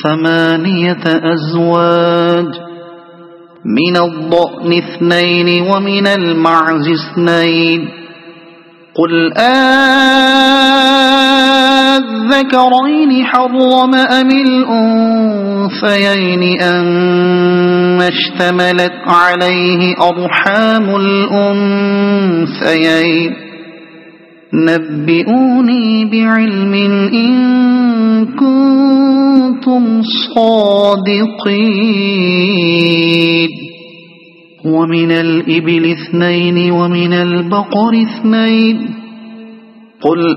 8 أزواج من الضأن 2 ومن المعز 2 قل الذكرين حرم أم الأنثيين أما اشتملت عليه أرحام الأنثيين نبئوني بعلم إن كنتم صادقين ومن الإبل 2 ومن البقر 2 قل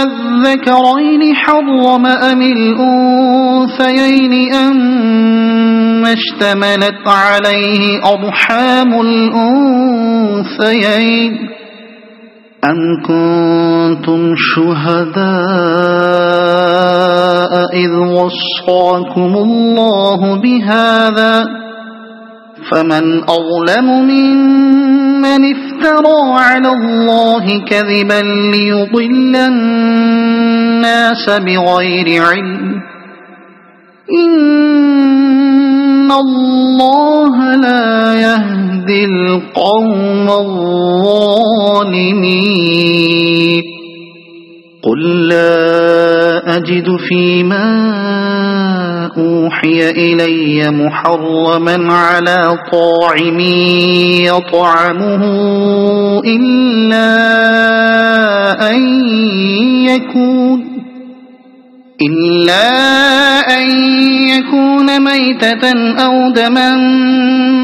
الذكرين حرم أم الأنثيين أما اشتملت عليه أرحام الأنثيين أم كنتم شهداء إذ وصاكم الله بهذا فمن أظلم ممن افترى على الله كذبا ليضل الناس بغير علم إن الله لا يهدي القوم الظالمين قل لا أجد فيما أوحي إلي محرما على طاعم يطعمه إلا أن يكون ميتة أو دما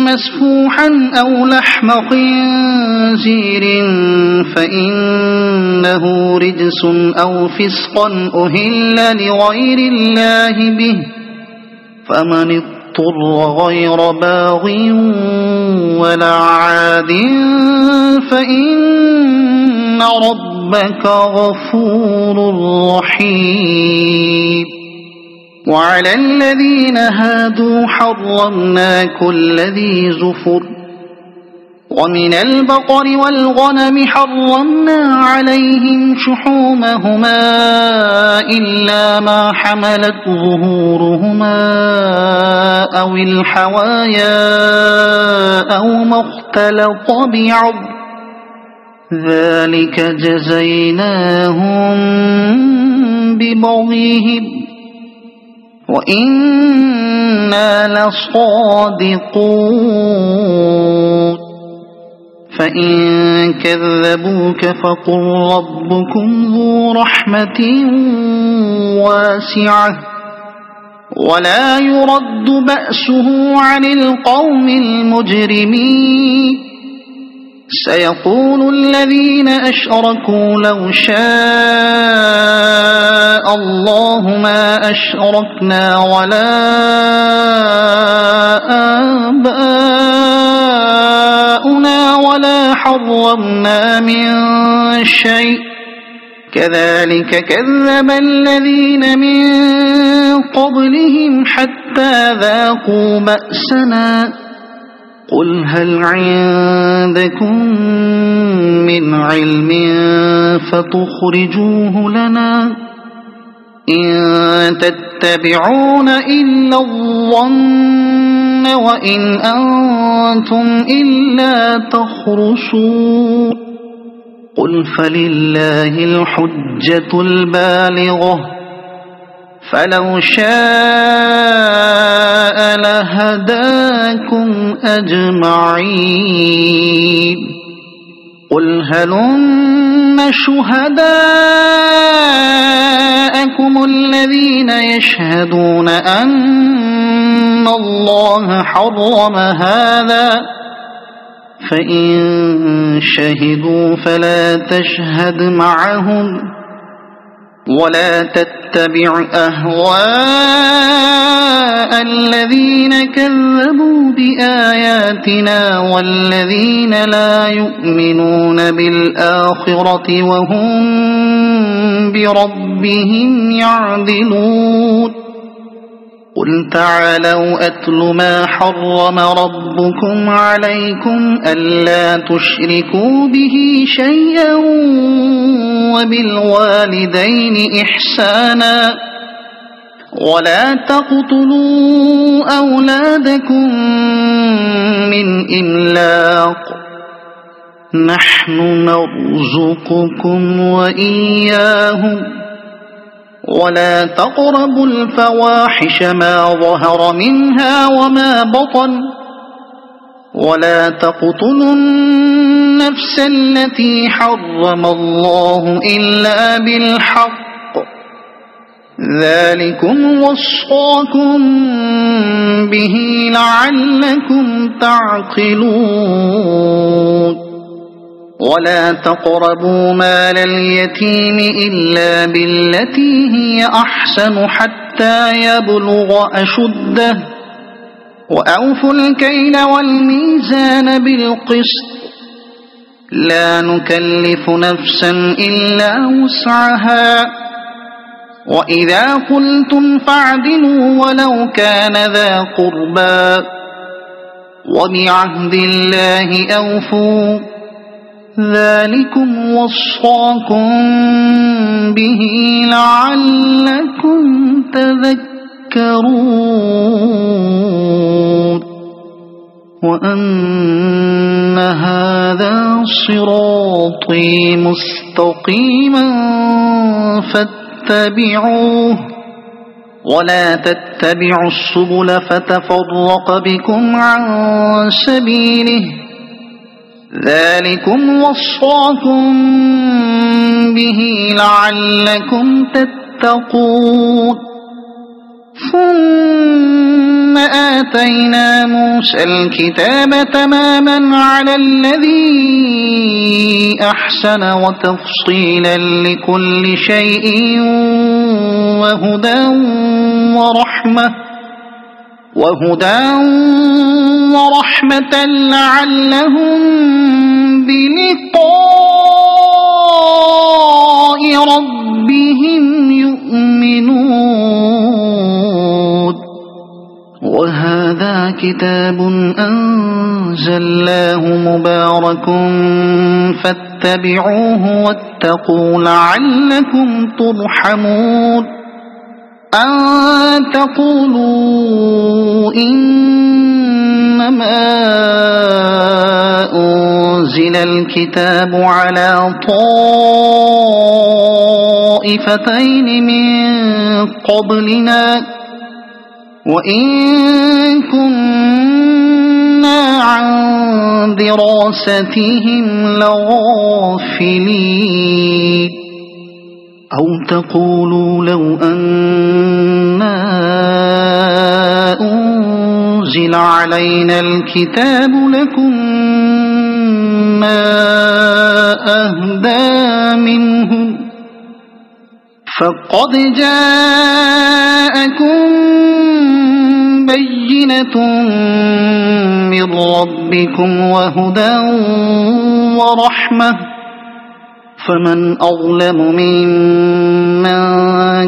مسفوحا أو لحم خنزير فإنه رجس أو فسقا أهل لغير الله به فمن اضطر غير باغ ولا عاد فإن ربك غفور رحيم وعلى الذين هادوا حرمنا كل ذي زفر ومن البقر والغنم حرمنا عليهم شحومهما إلا ما حملت ظهورهما أو الحوايا أو ما اختلط بعض ذلك جزيناهم ببغيهم وإنا لصادقون فإن كذبوك فقل ربكم ذو رحمة واسعة ولا يرد بأسه عن القوم المجرمين سيقول الذين أشركوا لو شاء الله ما أشركنا ولا آباؤنا ولا حرمنا من شيء كذلك كذب الذين من قبلهم حتى ذاقوا بأسنا قل هل عندكم من علم فتخرجوه لنا إن تتبعون إلا الظن وإن أنتم إلا تخرصون قل فلله الحجة البالغة فلو شاء لهداكم أجمعين قل هلم شهداءكم الذين يشهدون أن الله حرم هذا فإن شهدوا فلا تشهد معهم ولا تتبع أهواء الذين كذبوا بآياتنا والذين لا يؤمنون بالآخرة وهم بربهم يعدلون قل تعالوا أتل ما حرم ربكم عليكم ألا تشركوا به شيئا وبالوالدين إحسانا ولا تقتلوا أولادكم من إملاق نحن نرزقكم وإياهم ولا تقربوا الفواحش ما ظهر منها وما بطن ولا تقتلوا النفس التي حرم الله إلا بالحق ذلكم وصاكم به لعلكم تعقلون ولا تقربوا مال اليتيم إلا بالتي هي أحسن حتى يبلغ أشده وأوفوا الكيل والميزان بالقسط لا نكلف نفسا إلا وسعها وإذا قلتم فاعدلوا ولو كان ذا قربى وبعهد الله أوفوا ذلكم وصاكم به لعلكم تذكرون وأن هذا صراطي مستقيما فاتبعوه ولا تتبعوا السبل فتفرق بكم عن سبيله ذلكم وصاكم به لعلكم تتقون ثم آتينا موسى الكتاب تماما على الذي أحسن وتفصيلا لكل شيء وهدى ورحمة لعلهم بلقاء ربهم يؤمنون وهذا كتاب أنزلناه مبارك فاتبعوه واتقوا لعلكم ترحمون أن تقولوا إنما أنزل الكتاب على طائفتين من قبلنا وإن كنا عن دراستهم لغافلين أو تقولوا لو أنا أنزل علينا الكتاب لكنا أهدى منهم فقد جاءكم بينة من ربكم وهدى ورحمة فمن أظلم ممن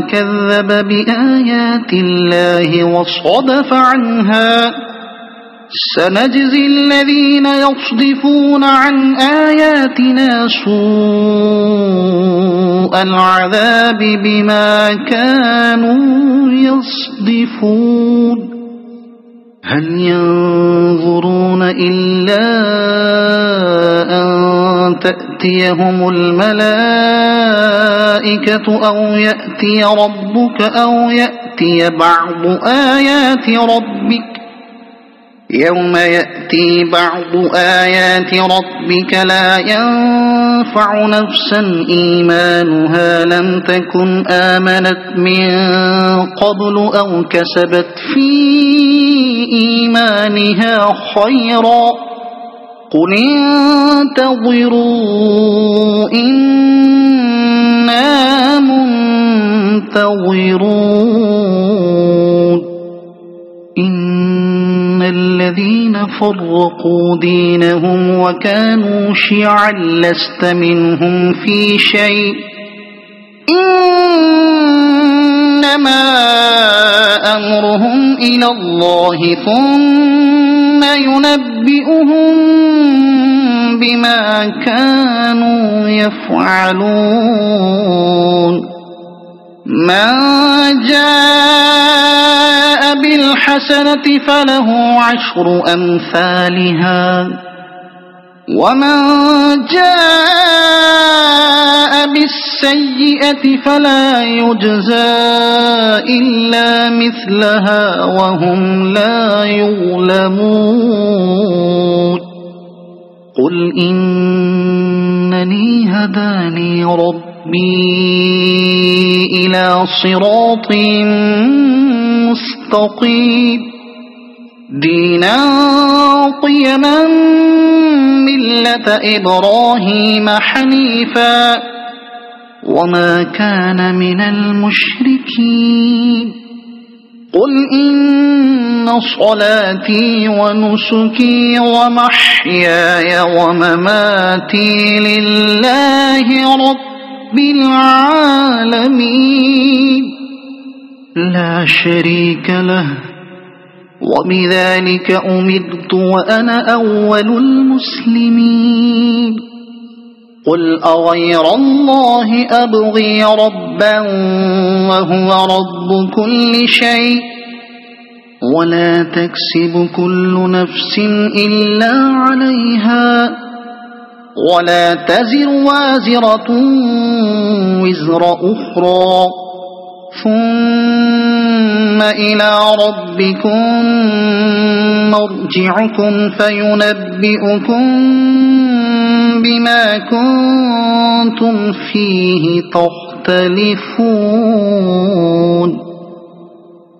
كذب بآيات الله وصدف عنها سنجزي الذين يصدفون عن آياتنا سوء العذاب بما كانوا يصدفون هل ينظرون إلا أن تأتيهم الملائكة أو يأتي ربك أو يأتي بعض آيات ربك يوم يأتي بعض آيات ربك لا ينفع نفسا إيمانها لم تكن آمنت من قبل أو كسبت في إيمانها خيرا قل انتظروا إنا منتظرون إن الذين فرقوا دينهم وكانوا شيعا لست منهم في شيء إنما أمرهم إلى الله ثم ينبئهم بما كانوا يفعلون من جاء بالحسنة فله 10 أمثالها ومن جاء بالسيئة فلا يجزى إلا مثلها وهم لا يظلمون قل إنني هداني ربي إلى صراط مستقيم دينا قيما ملة إبراهيم حنيفا وما كان من المشركين قل إن صلاتي ونسكي ومحياي ومماتي لله رب العالمين لا شريك له وبذلك أمرت وأنا أول المسلمين قل أغير الله أبغي ربا وهو رب كل شيء ولا تكسب كل نفس إلا عليها ولا تزر وازرة وزر أخرى ثم إلى ربكم مرجعكم فينبئكم بما كنتم فيه تختلفون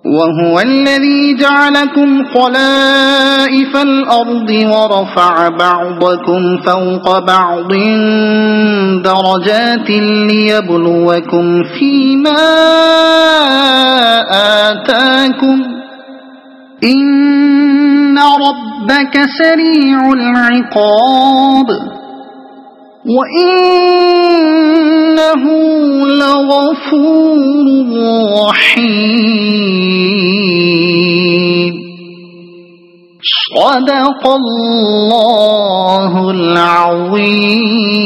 وهو الذي جعلكم خلائف الأرض ورفع بعضكم فوق بعض درجات ليبلوكم فيما آتاكم إن ربك سريع العقاب وإنه لغفور رحيم صدق الله العظيم.